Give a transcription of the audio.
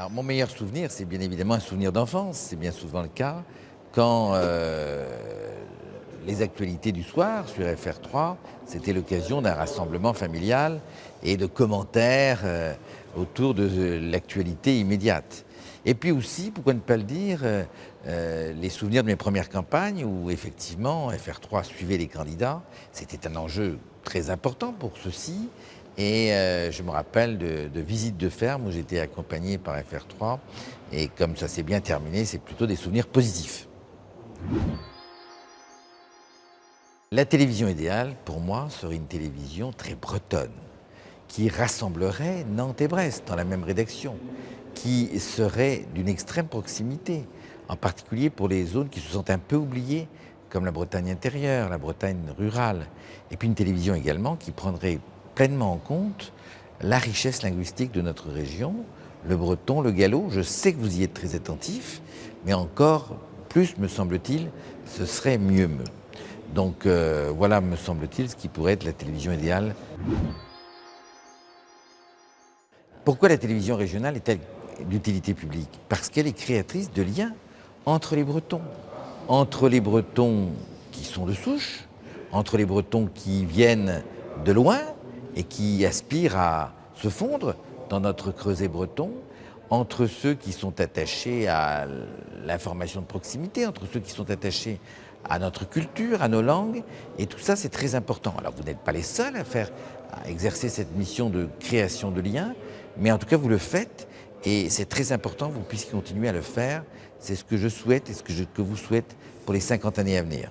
Alors, mon meilleur souvenir, c'est bien évidemment un souvenir d'enfance, c'est bien souvent le cas, quand les actualités du soir sur FR3, c'était l'occasion d'un rassemblement familial et de commentaires autour de l'actualité immédiate. Et puis aussi, pourquoi ne pas le dire, les souvenirs de mes premières campagnes où effectivement FR3 suivait les candidats. C'était un enjeu très important pour ceux-ci. Et je me rappelle de visites de ferme où j'étais accompagné par FR3. Et comme ça s'est bien terminé, c'est plutôt des souvenirs positifs. La télévision idéale, pour moi, serait une télévision très bretonne, qui rassemblerait Nantes et Brest dans la même rédaction, qui serait d'une extrême proximité, en particulier pour les zones qui se sont un peu oubliées, comme la Bretagne intérieure, la Bretagne rurale. Et puis une télévision également qui prendrait pleinement en compte la richesse linguistique de notre région, le breton, le gallo. Je sais que vous y êtes très attentifs, mais encore plus, me semble-t-il, ce serait mieux. Donc voilà, me semble-t-il, ce qui pourrait être la télévision idéale. Pourquoi la télévision régionale est-elle d'utilité publique? Parce qu'elle est créatrice de liens entre les Bretons qui sont de souche, entre les Bretons qui viennent de loin et qui aspirent à se fondre dans notre creuset breton, entre ceux qui sont attachés à l'information de proximité, entre ceux qui sont attachés à notre culture, à nos langues, et tout ça c'est très important. Alors vous n'êtes pas les seuls à exercer cette mission de création de liens, mais en tout cas vous le faites, et c'est très important que vous puissiez continuer à le faire. C'est ce que je souhaite et ce que vous souhaite pour les 50 années à venir.